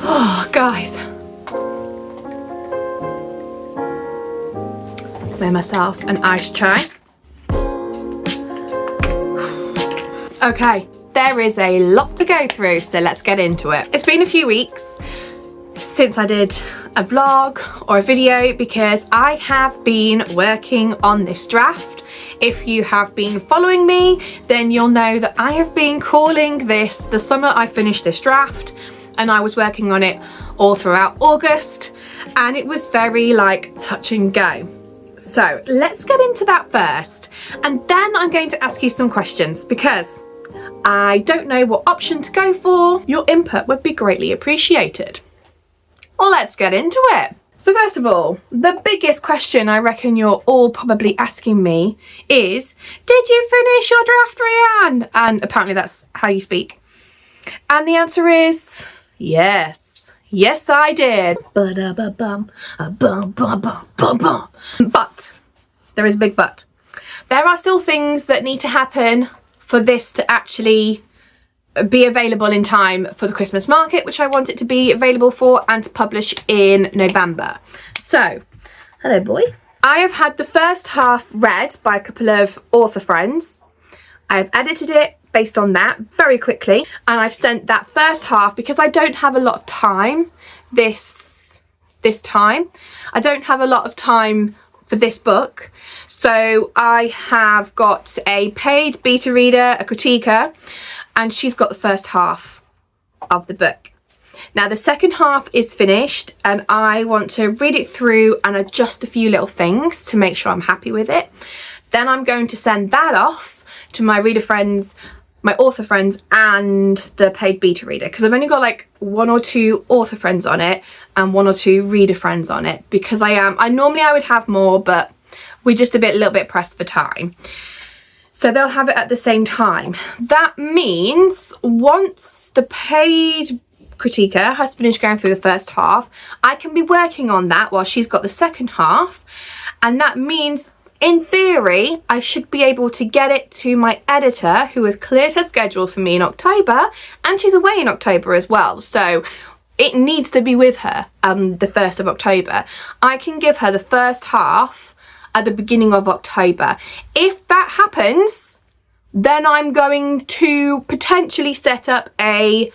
Oh, guys. Made myself an iced chai. Okay, there is a lot to go through, so let's get into it. It's been a few weeks since I did a vlog or a video because I have been working on this draft. If you have been following me, then you'll know that I have been calling this the summer I finished this draft, and I was working on it all throughout August, and it was very like touch and go. So let's get into that first, and then I'm going to ask you some questions because I don't know what option to go for. Your input would be greatly appreciated. Well, let's get into it. So first of all, the biggest question I reckon you're all probably asking me is, did you finish your draft, Rianne? And apparently that's how you speak. And the answer is yes. Yes, I did. But there is a big but. There are still things that need to happen for this to actually be available in time for the Christmas market, which I want it to be available for and to publish in November. So, hello boy. I have had the first half read by a couple of author friends. I've edited it based on that very quickly, and I've sent that first half because I don't have a lot of time this time. I don't have a lot of time for this book, so I have got a paid beta reader, a critiquer, and she's got the first half of the book. Now the second half is finished, and I want to read it through and adjust a few little things to make sure I'm happy with it. Then I'm going to send that off to my reader friends, my author friends, and the paid beta reader, because I've only got like 1 or 2 author friends on it and 1 or 2 reader friends on it, because I normally would have more, but we're just a little bit pressed for time. So they'll have it at the same time. That means once the paid critiquer has finished going through the first half, I can be working on that while she's got the second half. And that means, in theory, I should be able to get it to my editor, who has cleared her schedule for me in October, and she's away in October as well. So it needs to be with her the 1st of October. I can give her the first half at the beginning of October. If that happens, then I'm going to potentially set up a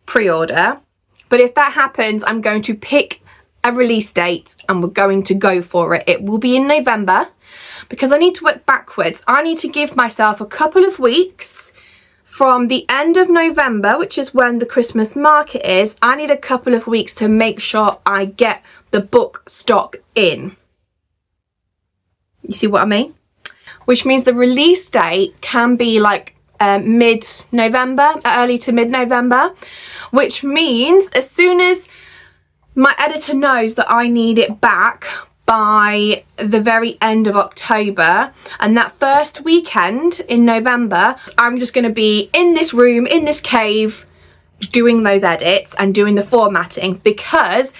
pre-order. But if that happens, I'm going to pick a release date and we're going to go for it. It will be in November, because I need to work backwards. I need to give myself a couple of weeks from the end of November, which is when the Christmas market is. I need a couple of weeks to make sure I get the book stock in. You see what I mean? Which means the release date can be like mid-November, early to mid-November, which means as soon as my editor knows that I need it back by the very end of October, and that first weekend in November, I'm just going to be in this room, in this cave, doing those edits and doing the formatting, because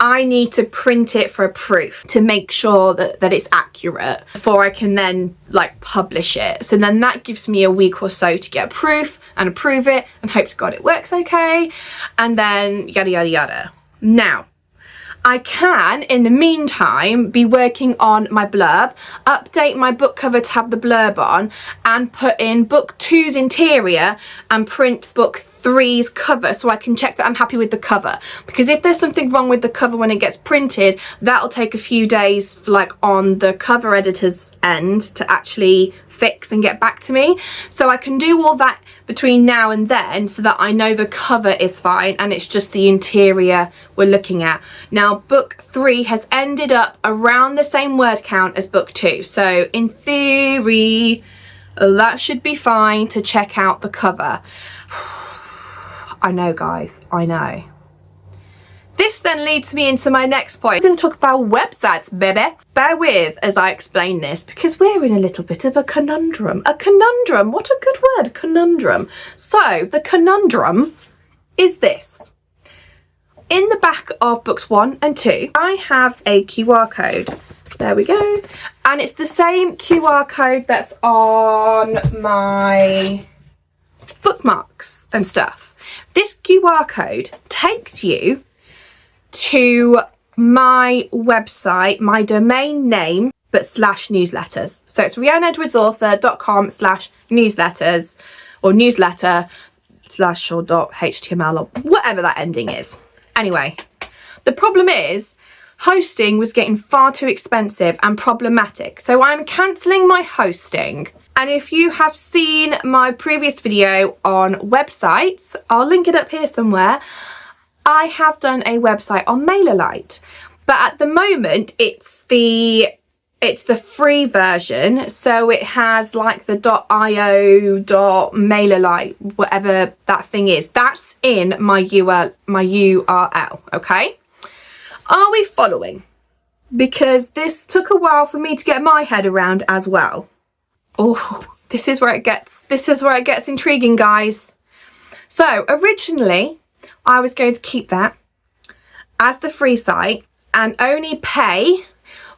I need to print it for a proof to make sure that it's accurate before I can then like publish it. So then that gives me a week or so to get a proof and approve it and hope to God it works okay, and then yada yada yada. Now, I can, in the meantime, be working on my blurb, update my book cover to have the blurb on, and put in book 2's interior and print book 3's cover, so I can check that I'm happy with the cover. Because if there's something wrong with the cover when it gets printed, that'll take a few days, like on the cover editor's end, to actually fix and get back to me. So I can do all that between now and then, so that I know the cover is fine and it's just the interior we're looking at. Now, book 3 has ended up around the same word count as book 2, so in theory that should be fine to check out the cover. I know, guys, I know. This then leads me into my next point. I'm going to talk about websites, baby. Bear with as I explain this, because we're in a little bit of a conundrum. A conundrum, what a good word, conundrum. So the conundrum is this. In the back of books 1 and 2, I have a QR code. There we go. And it's the same QR code that's on my book bookmarks and stuff. This QR code takes you to my website, my domain name, but /newsletters. So it's rhiannedwardsauthor.com/newsletters, or newsletter /or.html, or whatever that ending is. Anyway, the problem is hosting was getting far too expensive and problematic, so I'm cancelling my hosting. And if you have seen my previous video on websites, I'll link it up here somewhere, I have done a website on MailerLite, but at the moment it's the free version, so it has like the .io, .mailerlite, whatever that thing is. That's in my URL, okay? Are we following? Because this took a while for me to get my head around as well. Oh, this is where it gets intriguing, guys. So originally I was going to keep that as the free site and only pay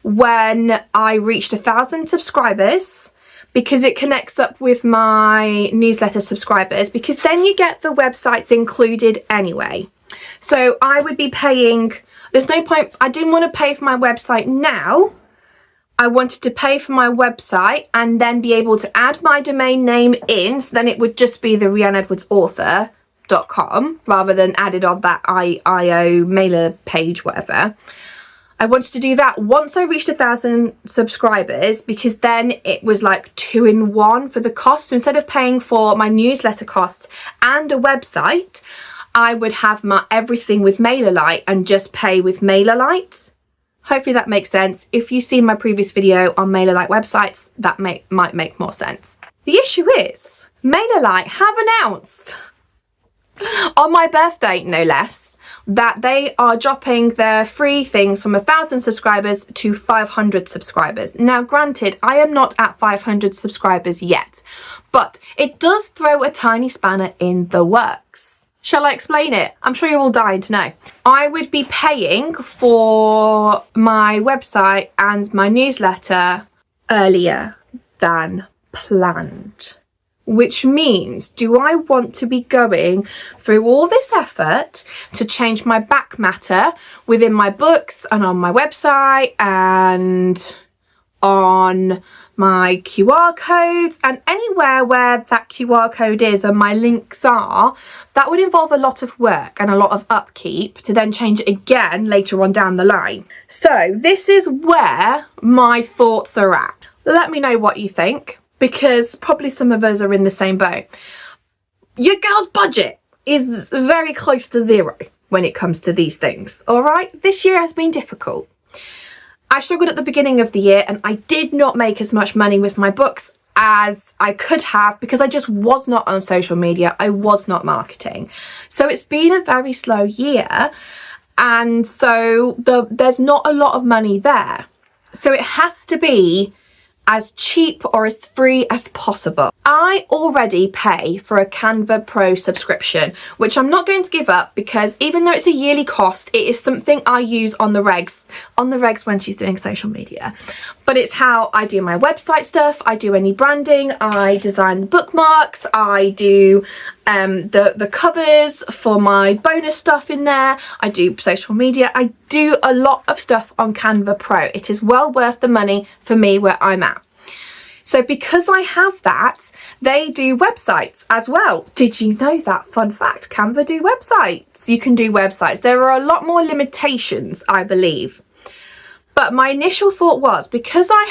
when I reached 1,000 subscribers, because it connects up with my newsletter subscribers, because then you get the websites included anyway. So I would be paying, there's no point, I didn't want to pay for my website now. I wanted to pay for my website and then be able to add my domain name in, so then it would just be the rhiannedwardsauthor.com rather than added on that IO mailer page, whatever. I wanted to do that once I reached 1,000 subscribers, because then it was like 2-in-1 for the cost. So instead of paying for my newsletter costs and a website, I would have my everything with MailerLite and just pay with MailerLite. Hopefully that makes sense. If you've seen my previous video on MailerLite websites, that might make more sense. The issue is, MailerLite have announced, on my birthday no less, that they are dropping their free things from 1,000 subscribers to 500 subscribers. Now granted, I am not at 500 subscribers yet, but it does throw a tiny spanner in the works. Shall I explain it? I'm sure you're all dying to know. I would be paying for my website and my newsletter earlier than planned. Which means, do I want to be going through all this effort to change my back matter within my books and on my website and on my QR codes and anywhere where that QR code is and my links are? That would involve a lot of work and a lot of upkeep to then change it again later on down the line. So this is where my thoughts are at. Let me know what you think, because probably some of us are in the same boat. Your girl's budget is very close to zero when it comes to these things, all right? This year has been difficult. I struggled at the beginning of the year and I did not make as much money with my books as I could have, because I just was not on social media. I was not marketing. So it's been a very slow year, and so there's not a lot of money there. So it has to be as cheap or as free as possible. I already pay for a Canva Pro subscription, which I'm not going to give up, because even though it's a yearly cost, it is something I use on the regs when she's doing social media. But it's how I do my website stuff, I do any branding, I design the bookmarks, I do the covers for my bonus stuff in there, I do social media, I do a lot of stuff on Canva Pro. It is well worth the money for me where I'm at. So because I have that, they do websites as well. Did you know that? Fun fact, Canva do websites. You can do websites. There are a lot more limitations, I believe. But my initial thought was, because I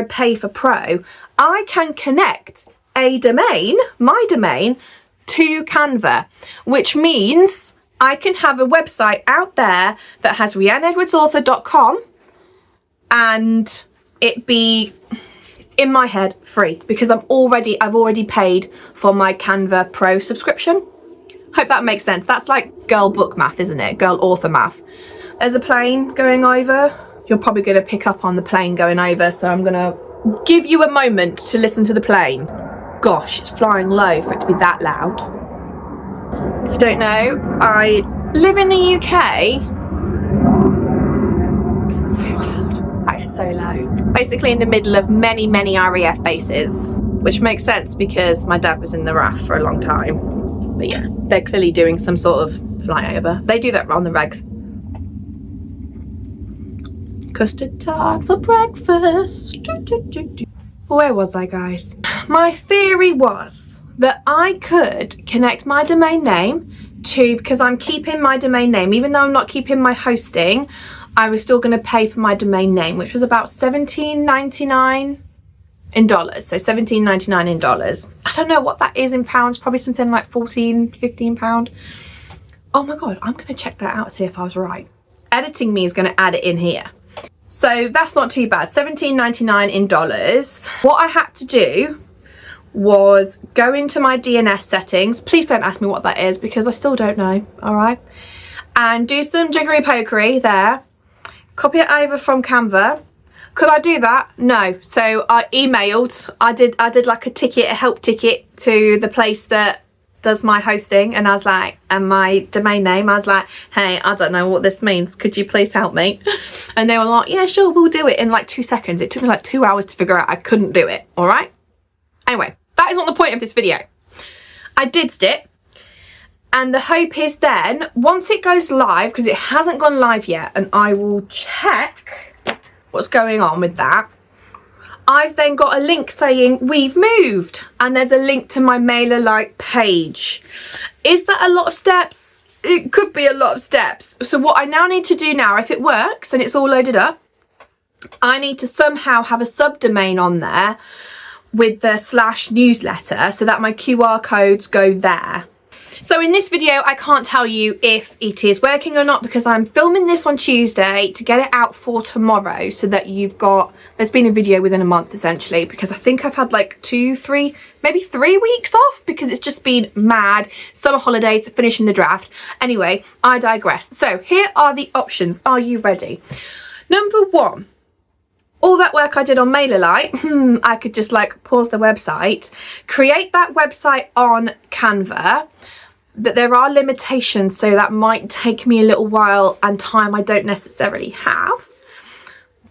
pay for Pro, I can connect a domain, my domain, to Canva, which means I can have a website out there that has rhiannedwardsauthor.com and it be, in my head, free, because I've already paid for my Canva Pro subscription. Hope that makes sense. That's like girl book math, isn't it? Girl author math. There's a plane going over. You're probably going to pick up on the plane going over, so I'm going to give you a moment to listen to the plane. Gosh, it's flying low for it to be that loud. If you don't know, I live in the UK. It's so loud. That is so loud. Basically in the middle of many RAF bases. which makes sense because my dad was in the RAF for a long time. But yeah, they're clearly doing some sort of flyover. They do that on the regs. Custard tart for breakfast. Where was I, guys? My theory was that I could connect my domain name to, because I'm keeping my domain name, even though I'm not keeping my hosting, I was still going to pay for my domain name, which was about $17.99 in dollars. So $17.99 in dollars. I don't know what that is in pounds, probably something like 14, 15 pound. Oh my God, I'm going to check that out, see if I was right. Editing me is going to add it in here. So that's not too bad, $17.99 in dollars. What I had to do was go into my DNS settings. Please don't ask me what that is because I still don't know, all right? And do some jiggery pokery there. Copy it over from Canva. Could I do that? No. So I emailed, I did like a ticket, a help ticket to the place that does my hosting, and I was like, and my domain name, I was like, hey, I don't know what this means, could you please help me? And they were like, yeah, sure, we'll do it in like 2 seconds. It took me like 2 hours to figure out I couldn't do it, all right? Anyway, that is not the point of this video. I did it, and the hope is then, once it goes live, because it hasn't gone live yet, and I will check what's going on with that, I've then got a link saying we've moved, and there's a link to my MailerLite page. Is that a lot of steps? It could be a lot of steps. So what I now need to do now, if it works and it's all loaded up, I need to somehow have a subdomain on there with the /newsletter so that my QR codes go there. So in this video, I can't tell you if it is working or not because I'm filming this on Tuesday to get it out for tomorrow so that you've got, there's been a video within a month essentially, because I think I've had like 2, 3, maybe 3 weeks off because it's just been mad. Summer holidays, finishing the draft. Anyway, I digress. So here are the options. Are you ready? Number 1. All that work I did on MailerLite, I could just like pause the website, create that website on Canva. That there are limitations, so that might take me a little while and time I don't necessarily have,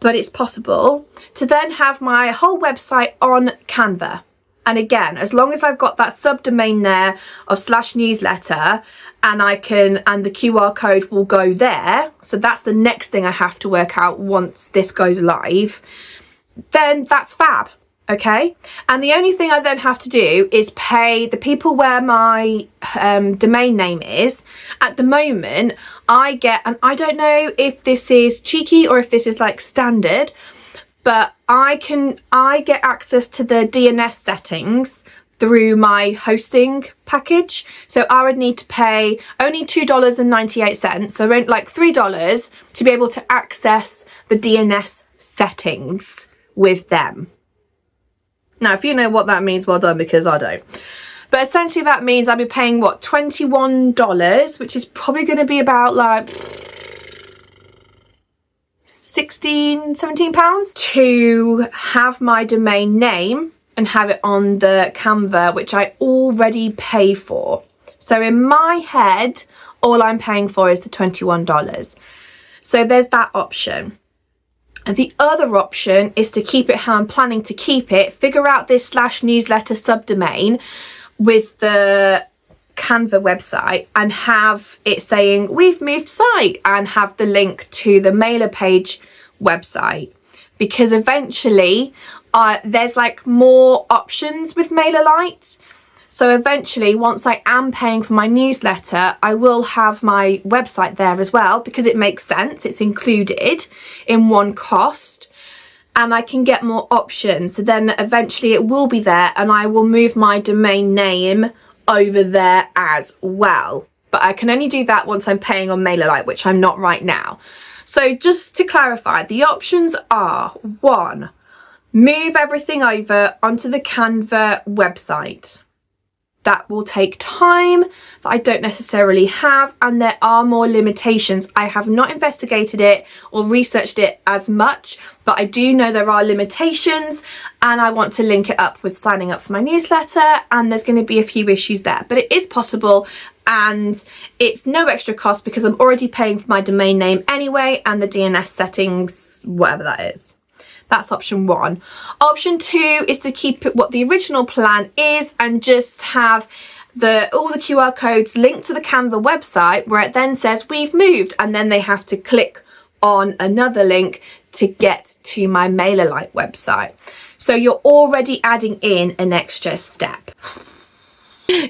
but it's possible to then have my whole website on Canva. And again, as long as I've got that subdomain there of /newsletter, and I can, and the QR code will go there, so that's the next thing I have to work out once this goes live, then that's fab. Okay, and the only thing I then have to do is pay the people where my domain name is. At the moment, I get, and I don't know if this is cheeky or if this is like standard, but I get access to the DNS settings through my hosting package. So I would need to pay only $2.98, so like $3 to be able to access the DNS settings with them. Now, if you know what that means, well done, because I don't. But essentially that means I'll be paying, what, $21, which is probably going to be about like 16, 17 pounds to have my domain name and have it on the Canva, which I already pay for. So in my head, all I'm paying for is the $21. So there's that option. And the other option is to keep it how I'm planning to keep it, figure out this /newsletter subdomain with the Canva website and have it saying we've moved site and have the link to the mailer page website, because eventually there's like more options with MailerLite. So eventually, once I am paying for my newsletter, I will have my website there as well, because it makes sense. It's included in one cost and I can get more options. So then eventually it will be there and I will move my domain name over there as well. But I can only do that once I'm paying on MailerLite, which I'm not right now. So just to clarify, the options are 1, move everything over onto the Canva website. That will take time that I don't necessarily have, and there are more limitations. I have not investigated it or researched it as much, but I do know there are limitations, and I want to link it up with signing up for my newsletter, and there's going to be a few issues there, but it is possible, and it's no extra cost because I'm already paying for my domain name anyway and the DNS settings, whatever that is. That's option 1. Option 2 is to keep it what the original plan is and just have all the QR codes linked to the Canva website, where it then says we've moved, and then they have to click on another link to get to my MailerLite website. So you're already adding in an extra step.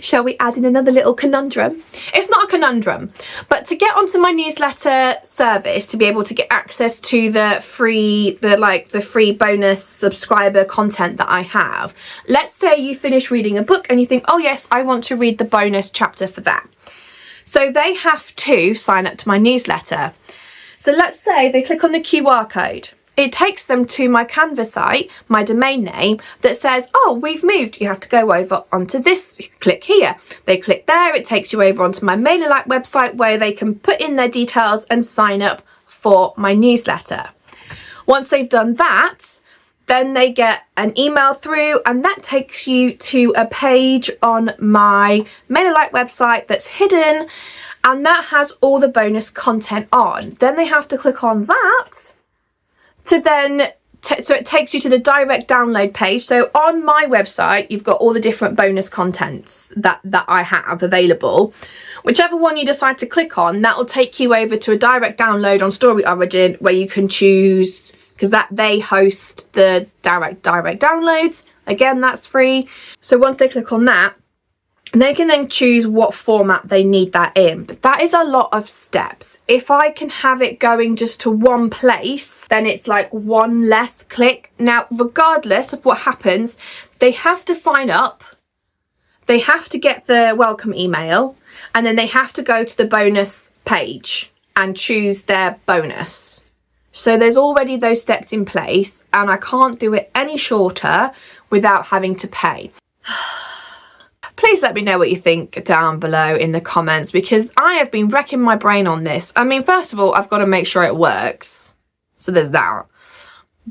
Shall we add in another little conundrum? It's not a conundrum, but to get onto my newsletter service, to be able to get access to the free bonus subscriber content that I have, let's say you finish reading a book and you think, oh yes, I want to read the bonus chapter for that. So they have to sign up to my newsletter. So let's say they click on the QR code. It takes them to my Canva site, my domain name, that says, oh, we've moved. You have to go over onto this. Click here. They click there. It takes you over onto my MailerLite website, where they can put in their details and sign up for my newsletter. Once they've done that, then they get an email through, and that takes you to a page on my MailerLite website that's hidden, and that has all the bonus content on. Then they have to click on that to then, so it takes you to the direct download page. So on my website, you've got all the different bonus contents that I have available. Whichever one you decide to click on, that will take you over to a direct download on Story Origin, where you can choose, because they host the direct downloads. Again, that's free. So once they click on that, they can then choose what format they need that in. But that is a lot of steps. If I can have it going just to one place, then it's like one less click. Now, regardless of what happens, they have to sign up. They have to get the welcome email, and then they have to go to the bonus page and choose their bonus. So there's already those steps in place, and I can't do it any shorter without having to pay. Please let me know what you think down below in the comments, because I have been wrecking my brain on this. I mean, first of all, I've got to make sure it works. So there's that.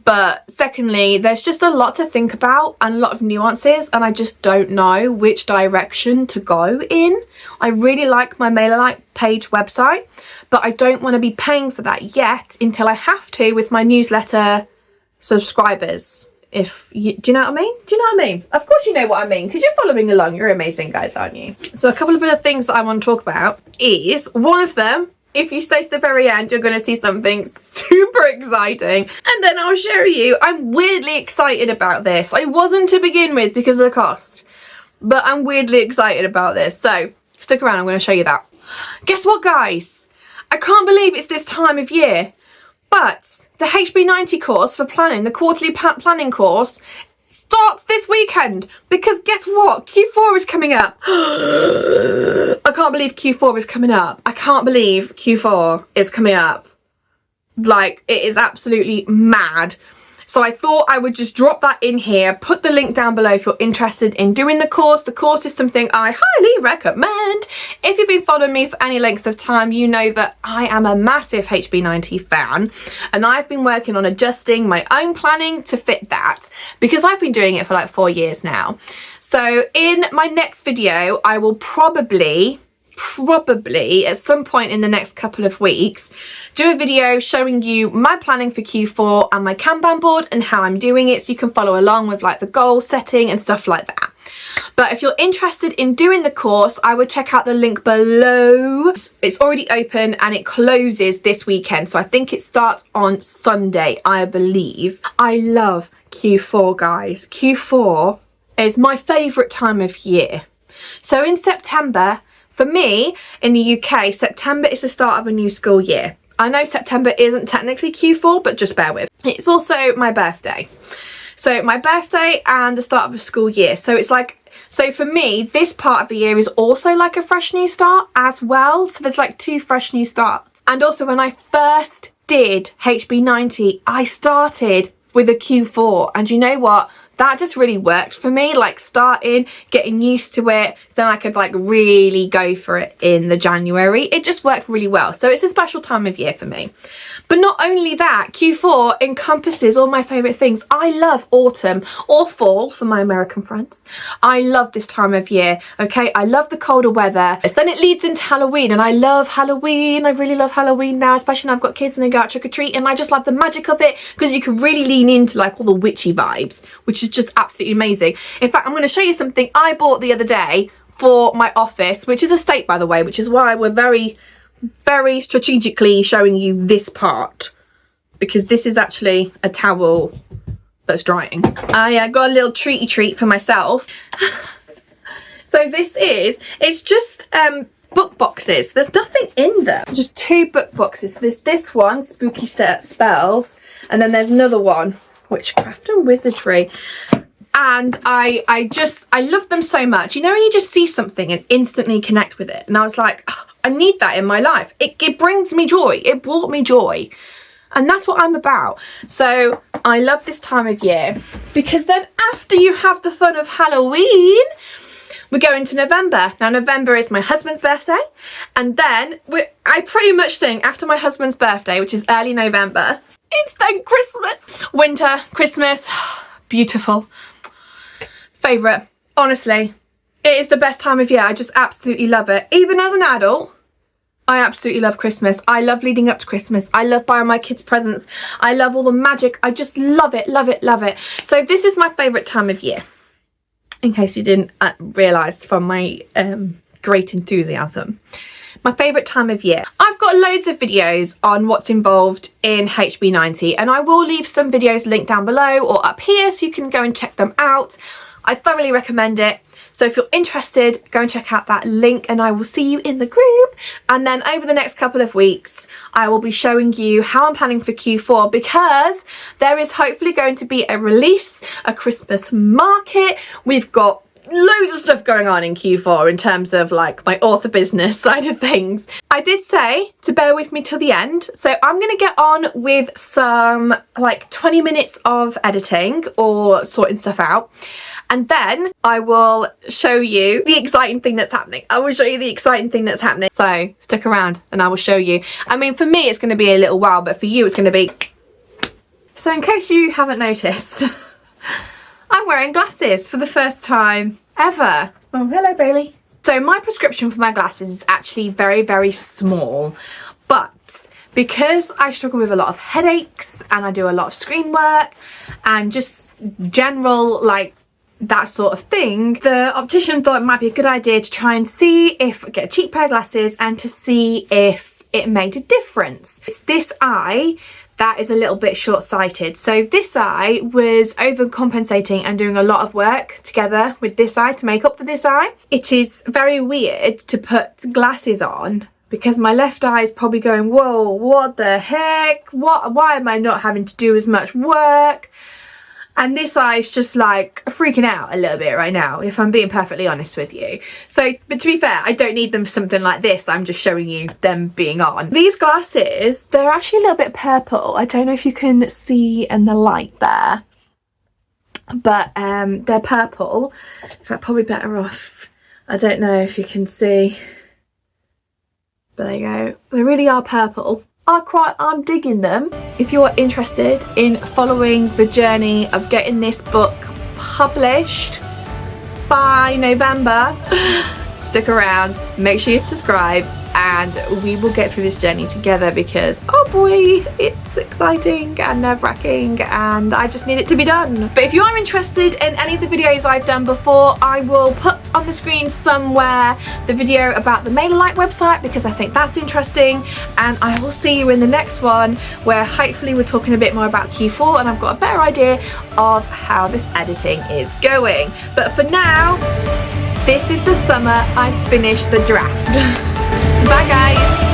But secondly, there's just a lot to think about and a lot of nuances, and I just don't know which direction to go in. I really like my MailerLite page website, but I don't want to be paying for that yet until I have to with my newsletter subscribers. Do you know what I mean? Do you know what I mean? Of course you know what I mean, because you're following along. You're amazing guys, aren't you? So a couple of other things that I want to talk about is, one of them, if you stay to the very end, you're going to see something super exciting, and then I'll show you. I'm weirdly excited about this. I wasn't to begin with because of the cost, but I'm weirdly excited about this. So stick around, I'm going to show you that. Guess what, guys? I can't believe it's this time of year, but the HB90 course for planning, the quarterly planning course, starts this weekend, because guess what? Q4 is coming up. I can't believe Q4 is coming up. I can't believe Q4 is coming up. Like, it is absolutely mad. So I thought I would just drop that in here, put the link down below if you're interested in doing the course. The course is something I highly recommend. If you've been following me for any length of time, you know that I am a massive HB90 fan, and I've been working on adjusting my own planning to fit that, because I've been doing it for like 4 years now. So in my next video, I will probably at some point in the next couple of weeks do a video showing you my planning for Q4 and my Kanban board and how I'm doing it, so you can follow along with like the goal setting and stuff like that. But if you're interested in doing the course, I would check out the link below. It's already open and it closes this weekend, so I think it starts on Sunday, I believe. I love Q4, guys. Q4 is my favourite time of year. So in September, for me, in the UK, September is the start of a new school year. I know September isn't technically Q4, but just bear with. It's also my birthday. So my birthday and the start of a school year. So it's like, so for me, this part of the year is also like a fresh new start as well. So there's like 2 fresh new starts. And also when I first did HB90, I started with a Q4. And you know what? that just really worked for me, like starting, getting used to it, then I could like really go for it in the January. It just worked really well. So it's a special time of year for me. But not only that, Q4 encompasses all my favourite things. I love autumn or fall for my American friends. I love this time of year, okay? I love the colder weather. Then it leads into Halloween, and I love Halloween. I really love Halloween now, especially when I've got kids and they go out trick-or-treat, and I just love the magic of it because you can really lean into like all the witchy vibes, which is just absolutely amazing. In fact, I'm going to show you something I bought the other day for my office, which is a steak, by the way, which is why we're very strategically showing you this part, because this is actually a towel that's drying. I got a little treaty treat for myself. So it's just book boxes. There's nothing in them, just 2 book boxes. There's this one, Spooky Set Spells, and then there's another one, Witchcraft and Wizardry. And I love them so much. You know when you just see something and instantly connect with it, and I was like, oh, I need that in my life. It brings me joy. It brought me joy. And that's what I'm about. So I love this time of year, because then after you have the fun of Halloween, we go into November. Now November is my husband's birthday, and then I pretty much think after my husband's birthday, which is early November, it's then Christmas. Winter, Christmas, beautiful. Favourite, honestly. It is the best time of year. I just absolutely love it. Even as an adult, I absolutely love Christmas. I love leading up to Christmas. I love buying my kids presents. I love all the magic. I just love it, love it, love it. So this is my favourite time of year, in case you didn't realise from my great enthusiasm. My favourite time of year. I've got loads of videos on what's involved in HB90, and I will leave some videos linked down below or up here so you can go and check them out. I thoroughly recommend it. So if you're interested, go and check out that link, and I will see you in the group. And then over the next couple of weeks, I will be showing you how I'm planning for Q4, because there is hopefully going to be a release, a Christmas market. We've got loads of stuff going on in Q4 in terms of like my author business side of things. I did say to bear with me till the end, so I'm going to get on with some like 20 minutes of editing or sorting stuff out, and then I will show you the exciting thing that's happening. I will show you the exciting thing that's happening. So stick around and I will show you. I mean, for me it's going to be a little while, but for you it's going to be... So in case you haven't noticed, I'm wearing glasses for the first time ever. Oh, hello Bailey. So my prescription for my glasses is actually very small, but because I struggle with a lot of headaches and I do a lot of screen work and just general like that sort of thing, the optician thought it might be a good idea to try and see if get a cheap pair of glasses and to see if it made a difference. It's this eye that is a little bit short-sighted. So this eye was overcompensating and doing a lot of work together with this eye to make up for this eye. It is very weird to put glasses on because my left eye is probably going, whoa, what the heck? Why am I not having to do as much work? And this eye is just like freaking out a little bit right now, if I'm being perfectly honest with you. So, but to be fair, I don't need them for something like this. I'm just showing you them being on. These glasses, they're actually a little bit purple. I don't know if you can see in the light there, but they're purple. In fact, probably better off. I don't know if you can see. But there you go. They really are purple. I'm digging them. If you're interested in following the journey of getting this book published by November, stick around, make sure you subscribe, and we will get through this journey together because, oh boy, it's exciting and nerve-wracking and I just need it to be done. But if you are interested in any of the videos I've done before, I will put on the screen somewhere the video about the MailerLite website because I think that's interesting, and I will see you in the next one where hopefully we're talking a bit more about Q4 and I've got a better idea of how this editing is going. But for now, this is the summer. I've finished the draft. Bye guys!